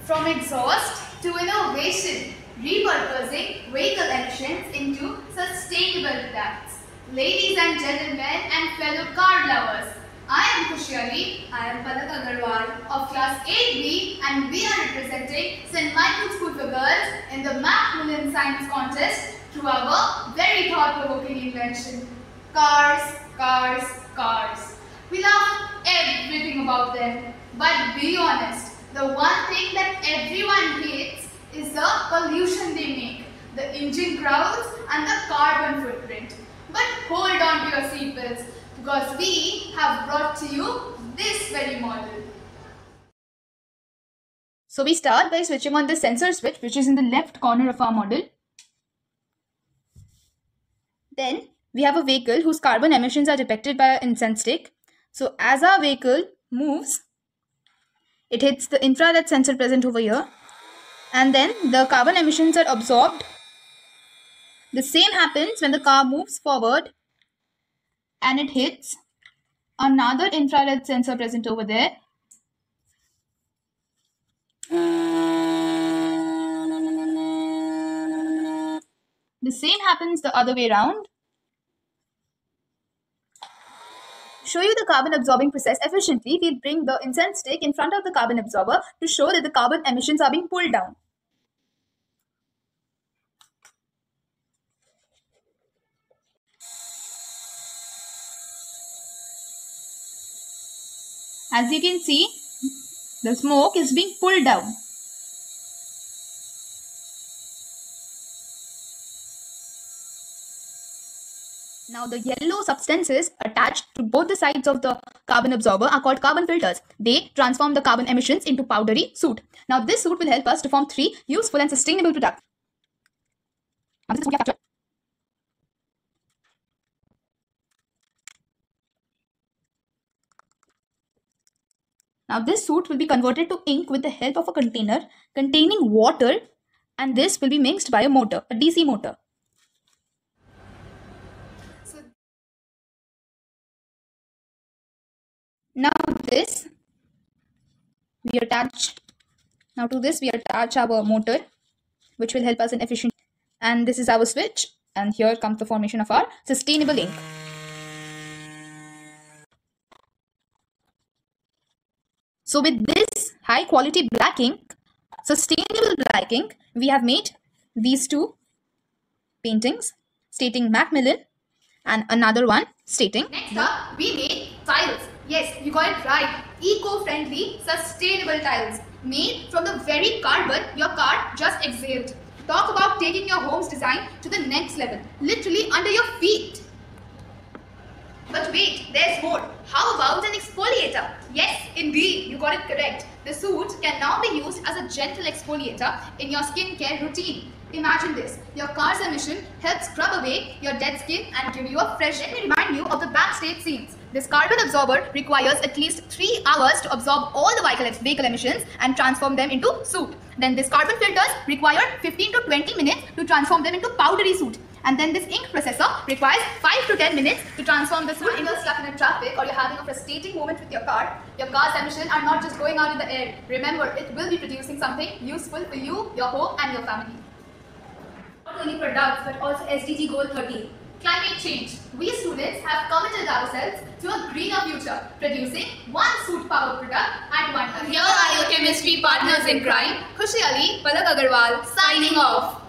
From exhaust to innovation, repurposing vehicle emissions into sustainable products. Ladies and gentlemen and fellow car lovers, I am Khushi Ali. I am Palak Agarwal of class 8B and we are representing St. Michael's School for Girls in the Macmillan Science Contest through our very thought-provoking invention. Cars, cars, cars. We love everything about them, but be honest, the one thing that everyone hates is the pollution they make, the engine crowds and the carbon footprint. But hold on to your seatbelts because we have brought to you this very model. So we start by switching on the sensor switch, which is in the left corner of our model. Then we have a vehicle whose carbon emissions are depicted by an incense stick. So as our vehicle moves, it hits the infrared sensor present over here, and then the carbon emissions are absorbed. The same happens when the car moves forward and it hits another infrared sensor present over there. The same happens the other way around. To show you the carbon absorbing process efficiently, we bring the incense stick in front of the carbon absorber to show that the carbon emissions are being pulled down. As you can see, the smoke is being pulled down. Now the yellow substances attached to both the sides of the carbon absorber are called carbon filters. They transform the carbon emissions into powdery soot. Now this soot will help us to form 3 useful and sustainable products. Now this soot will be converted to ink with the help of a container containing water, and this will be mixed by a motor, a DC motor. Now to this we attach our motor, which will help us in efficient, and this is our switch, and here comes the formation of our sustainable ink. So with this high quality black ink, sustainable black ink, we have made these 2 paintings stating Macmillan and another one stating. Next up, we made tiles. Yes, you got it right. Eco-friendly, sustainable tiles made from the very carbon your car just exhaled. Talk about taking your home's design to the next level, literally under your feet. But wait, there's more. How about an exfoliator? Yes, indeed, you got it correct. The soot can now be used as a gentle exfoliator in your skincare routine. Imagine this, your car's emission helps scrub away your dead skin and give you a fresh. Let me remind you of the backstage scenes. This carbon absorber requires at least 3 hours to absorb all the vehicle emissions and transform them into soot. Then this carbon filters require 15 to 20 minutes to transform them into powdery soot. And then this ink processor requires 5 to 10 minutes to transform the soot. When you're stuck in a traffic or you're having a frustrating moment with your car's emissions are not just going out in the air. Remember, it will be producing something useful for you, your home and your family. Not only products but also SDG Goal 13. Climate change. We students have committed ourselves to a greener future, producing one soot powered product at one time. Here are your chemistry partners in crime, Khushi Ali, Palak Agarwal, signing off.